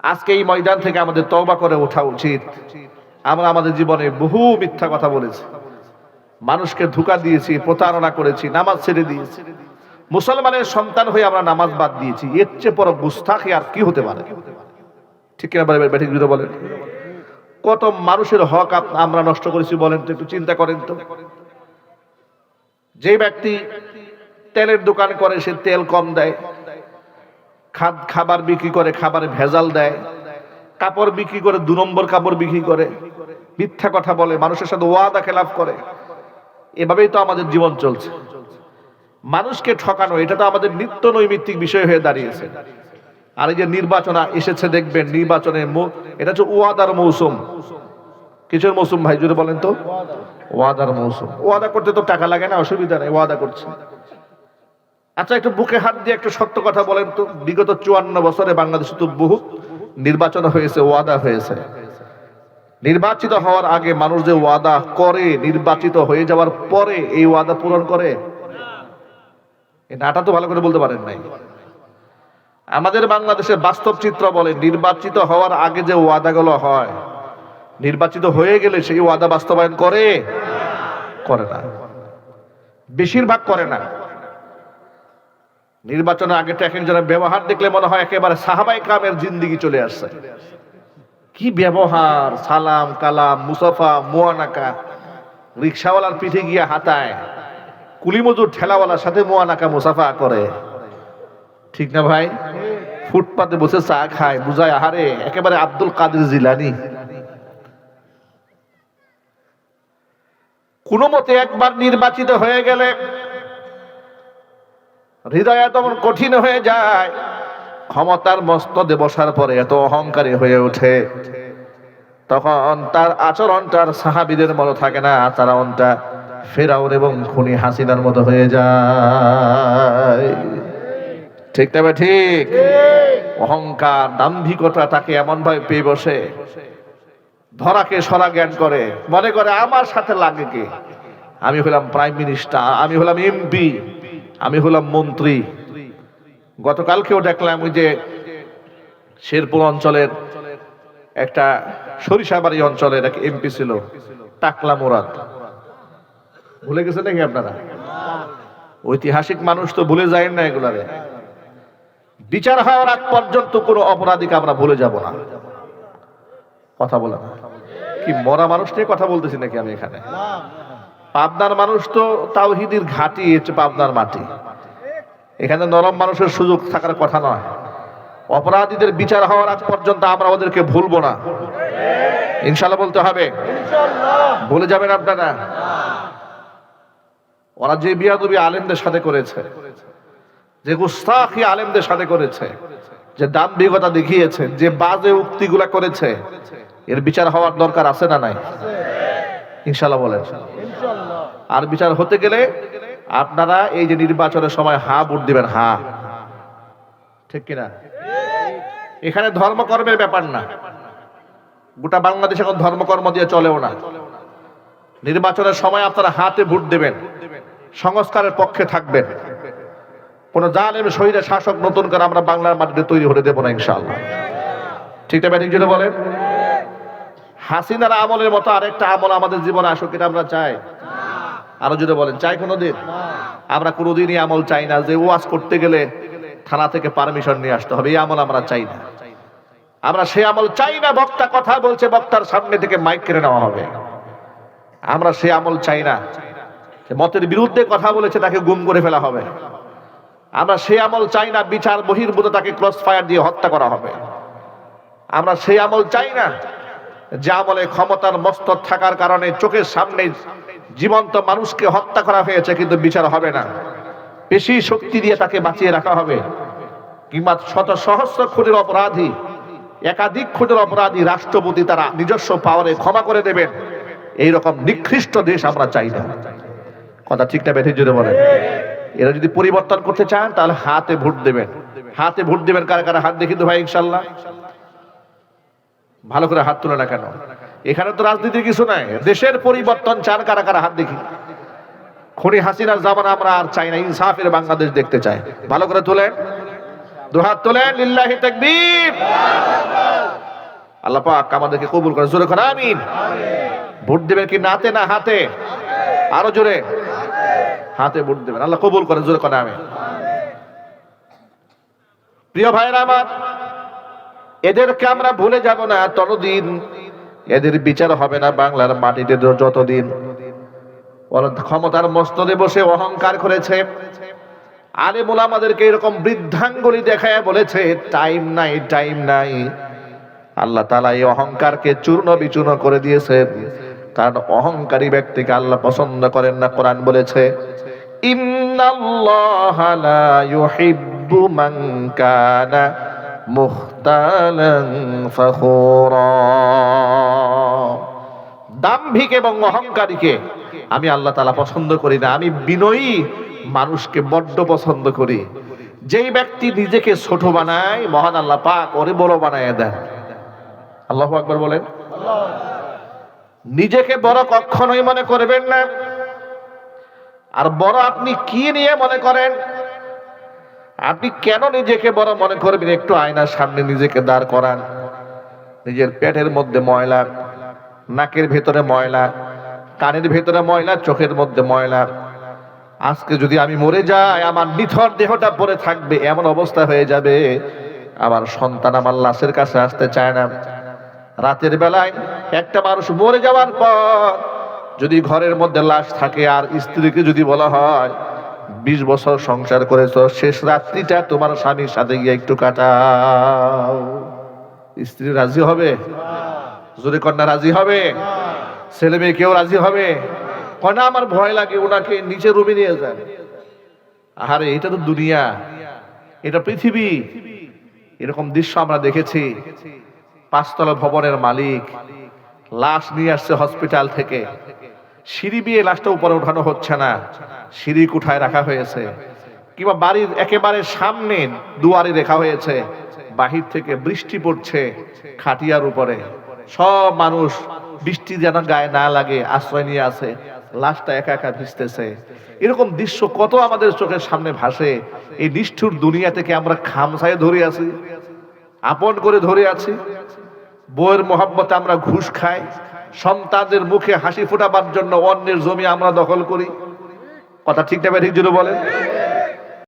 আজকে এই ময়দান থেকে আমাদের তওবা করে ওঠা উচিত। আমরা আমাদের জীবনে বহু মিথ্যা কথা বলেছি, মানুষকে ধোঁকা দিয়েছি, প্রতারণা করেছি, নামাজ ছেড়ে দিয়েছি, মুসলমানের সন্তান হয়ে আমরা নামাজ বাদ দিয়েছি। এর চেয়ে বড় গুস্তাখি আর কি হতে পারে? ঠিক কিনা ব্যাঠিক বিরোধ বলেন? কত মানুষের হক আমরা নষ্ট করেছি বলেন তো, একটু চিন্তা করেন তো। যে ব্যক্তি তেলের দোকান করে সে তেল কম দেয়, খাবার বিক্রি করে খাবারে ভেজাল দেয়, কাপড় বিক্রি করে 2 নম্বর কাপড় বিক্রি করে, মিথ্যা কথা বলে, মানুষের সাথে ওয়াদা খেলাফ করে, এভাবেই তো আমাদের জীবন চলছে। মানুষকে ঠকানো এটা তো আমাদের নিত্য নৈমিত্তিক বিষয় হয়ে দাঁড়িয়েছে। আর এই যে নির্বাচন এসেছে, দেখবেন নির্বাচনের এটা হচ্ছে ওয়াদার মৌসুম। কিসের মৌসুম ভাই জুড়ে বলেন তো? ওয়াদার মৌসুম। ওয়াদা করতে তো টাকা লাগে না, অসুবিধা নেই, ওয়াদা করছে। আচ্ছা, একটু বুকে হাত দিয়ে একটু সত্য কথা বলেন তো, বিগত 54 বছরে বাংলাদেশে তো বহু নির্বাচন হয়েছে, ওয়াদা হয়েছে। নির্বাচিত হওয়ার আগে মানুষ যে ওয়াদা করে, নির্বাচিত হয়ে যাওয়ার পরে এই ওয়াদা পূরণ করে, এই নাটা তো ভালো করে বলতে পারেন নাই। আমাদের বাংলাদেশের বাস্তব চিত্র বলে, নির্বাচিত হওয়ার আগে যে ওয়াদাগুলো হয়, নির্বাচিত হয়ে গেলে সেই ওয়াদা বাস্তবায়ন করে না, বেশিরভাগ করে না। নির্বাচনের আগে তো এক একজনের ব্যবহার দেখলে মনে হয় একেবারে সাহাবায়ে কেরামের জিন্দেগি চলে আসছে। কি ব্যবহার, সালাম কালাম, মুসাফা, মুয়ানাকা, রিকশাওয়ালার পিঠে গিয়ে হাতায়, কুলি মজুর ঠেলাওয়ালার সাথে মুয়ানাকা মুসাফা করে, ঠিক না ভাই? ফুটপাতে বসে চা খায়, বুঝায় আহারে একেবারে আব্দুল কাদের জিলানী। কোন মতে একবার নির্বাচিত হয়ে গেলে হৃদয় এত কঠিন হয়ে যায়, ক্ষমতার মস্তদে বসার পরে এত অহংকারী হয়ে ওঠে, তখন তার আচরণটার সাহাবীদের মতো থাকে না, আচরণটা ফেরাউন এবং খুনি হাসিনার মতো হয়ে যায়। ঠিক তবে ঠিক, অহংকার দাম্ভিকতা তাকে এমন ভাবে পেয়ে বসে, ধরাকে সরা জ্ঞান করে, মনে করে আমার সাথে লাগে কে? আমি হলাম প্রাইম মিনিস্টার, আমি হলাম এমপি, আমি হলাম মন্ত্রী। গতকালকেও দেখলাম ওই যে শেরপুর অঞ্চলের একটা সরিষাবাড়ি অঞ্চলের এক এমপি ছিল, টাকলা মুরাদ। ভুলে গেছে নাকি আপনারা? ঐতিহাসিক মানুষ তো ভুলে যায় না এগুলারে। বিচার হওয়ার আগ পর্যন্ত কোনো অপরাধীকে আমরা ভুলে যাব না। কথা বলে না কি, মরা মানুষ নিয়ে কথা বলতেছি নাকি আমি এখানে? পাবনার মানুষ তো তাওহীদের ঘাঁটি, হচ্ছে পাবনার মাটি। এখানে নরম মানুষের সুযোগ থাকার কথা নয়। অপরাধীদের বিচার হওয়ার আগ পর্যন্ত আমরা ওদেরকে ভুলবো না, ইনশাআল্লাহ বলতে হবে। ভুলে যাবেন আপনারা? ওরা যে বিয়াদবি আলেমদের সাথে করেছে, যে গুস্তাখি আলেমদের সাথে করেছে, যে দাম্ভিকতা দেখিয়েছে, যে বাজে উক্তিগুলা করেছে, এর বিচার হওয়ার দরকার আছে না নাই? ইনশাআল্লাহ বলেন। আর বিচার হতে গেলে আপনারা এই যে নির্বাচনের সময় ভোট দিবেন, ঠিক কিনা? এখানে ধর্মকর্মের ব্যাপার না, গোটা বাংলাদেশ এখন ধর্মকর্ম দিয়ে চলেও না। নির্বাচনের সময় আপনারা হাতে ভোট দেবেন, সংস্কারের পক্ষে থাকবেন। কোন জালেম শহীদের শাসক নতুন করে আমরা বাংলার মাটিতে তৈরি হতে দেব না, ইনশাআল্লাহ। ঠিক না ব্যাটিক জন্য বলেন? হাসিনার আমলের মতো আরেকটা আমল আমাদের জীবনে আসুক, এটা আমরা চাই? আরো যদি বলেন চাই কোনোদিন? আমরা কোনোদিনই আমল চাই না যে ওয়াজ করতে গেলে থানা থেকে পারমিশন নিয়ে আসতে হবে, এই আমল আমরা চাই না। আমরা সেই আমল চাই না বক্তা কথা বলছে, বক্তার সামনে থেকে মাইক কেড়ে নেওয়া হবে, আমরা সেই আমল চাই না। মতের বিরুদ্ধে কথা বলেছে তাকে গুম করে ফেলা হবে, আমরা সেই আমল চাই না। বিচার বহির্ভূত তাকে ক্রস ফায়ার দিয়ে হত্যা করা হবে, আমরা সেই আমল চাই না। যে আমলে ক্ষমতার মস্তদ থাকার কারণে চোখের সামনে জীবন্ত মানুষকে হত্যা করা হয়েছে কিন্তু বিচার হবে না, বেশি শক্তি দিয়ে তাকে বাঁচিয়ে রাখা হবে, কিংবা শত সহস্র খুনের অপরাধী, একাধিক খুনের অপরাধী রাষ্ট্রপতি তারা নিজস্ব পাওয়ারে ক্ষমা করে দেবেন, এইরকম নিকৃষ্ট দেশ আমরা চাই না। কথা ঠিক না ব্যাঠিক জুড়ে বলেন? এরা যদি পরিবর্তন করতে চান তাহলে হাতে ভোট দেবেন। হাতে ভোট দেবেন কারা কারা? হাত দেখি তো ভাই, ইনশাআল্লাহ। ভালো করে হাত তুলে না কেন? এখানে তো রাজনীতির কিছু নাই। দেশের পরিবর্তন চান কারা কারা? হাত দেখি। খুনি হাসিনার জামানা আমরা আর চাই না, ইনসাফের বাংলাদেশ দেখতে চাই। ভালো করে তুলেন। দুহাত তোলেন, লিল্লাহি তাকবীর। আল্লাহ পাক আমাদেরকে কবুল করেন, জোরে করে আমিন। ভোট দেবেন কি নাতে না হাতে? আরো জোরে, হাতে ভোট দেবেন। আল্লাহ কবুল করেন, জোরে করে আমিন। প্রিয় ভাইরা আমার, এদেরকে আমরা ভুলে যাব না ততদিন, এদের বিচার হবে না বাংলার মাটিতে যতদিন। ওরা ক্ষমতার মস্তদে বসে অহংকার করেছে। আলেম ওলামাদেরকে এরকম বৃদ্ধাঙ্গুলি দেখায় বলেছে টাইম নাই, টাইম নাই। আল্লাহ তাআলা এই অহংকারকে চূর্ণ বিচূর্ণ করে দিয়েছেন, কারণ অহংকারী ব্যক্তিকে আল্লাহ পছন্দ করেন না। কোরআন বলেছে ইন্নাল্লাহা লা ইউহিব্বু মান কানা মুখতালান ফখুরা। দাম্ভিক এবং অহংকারীকে আমি আল্লাহ তাআলা পছন্দ করি না। আমি বিনয়ী মানুষকে বড্ড পছন্দ করি। যেই ব্যক্তি নিজেকে ছোট বানায়, মহান আল্লাহ পাক ওরে বড় বানায় দেন। আল্লাহু আকবার বলেন। নিজেকে বড় কখনোই মনে করবেন না। আর বড় আপনি কি নিয়ে মনে করেন? আপনি কেন নিজেকে বড় মনে করবেন? একটু আয়নার সামনে নিজেকে দাঁড় করান। নিজের পেটের মধ্যে ময়লা, নাকের ভেতরে ময়লা, কানের ভেতরে ময়লা, চোখের মধ্যে ময়লা। আজকে যদি আমি মরে যাই, আমার নিথর দেহটা পড়ে থাকবে, এমন অবস্থা হয়ে যাবে আমার সন্তান আমার লাশের কাছে আসতে চায় না। রাতের বেলায় একটা মানুষ মরে যাওয়ার পর যদি ঘরের মধ্যে লাশ থাকে, আর স্ত্রীকে যদি বলা হয় 20 বছর সংসার করেছো, শেষ রাত্রিটা তোমার স্বামীর সাথে গিয়ে একটু কাটাও, স্ত্রী রাজি হবে? জোরে কন্যা রাজি হবে? ছেলে মেয়ে কেউ রাজি হবে? কন্যা আমার ভয় লাগে, ওনাকে নিচে রুমে নিয়ে যান। আরে এটা তো দুনিয়া, এটা পৃথিবী। এরকম দৃশ্য আমরা দেখেছি। 5 তলা ভবনের মালিক লাশ নিয়ে আসছে হসপিটাল থেকে, সিঁড়ি দিয়ে লাশটা উপরে উঠানো হচ্ছে না, সিঁড়ি কোঠায় রাখা হয়েছে, কিংবা বাড়ির একেবারে সামনে দুয়ারে রাখা হয়েছে। বাহির থেকে বৃষ্টি পড়ছে খাটিয়ার উপরে, সব মানুষ বৃষ্টি যেন গায়ে না লাগে আশ্রয় নিয়ে আছে, লাশটা একা একা ভিজতেছে। এরকম দৃশ্য কত আমাদের চোখের সামনে ভাসে। এই নিষ্ঠুর দুনিয়া থেকে আমরা খামছায় ধরে আছি, আপন করে ধরে আছি। বউয়ের মোহাব্বতে আমরা ঘুষ খাই, সন্তানদের মুখে হাসি ফোটাবার জন্য অন্যের জমি আমরা দখল করি। কথা ঠিক না ঠিক জুড়ে বলেন?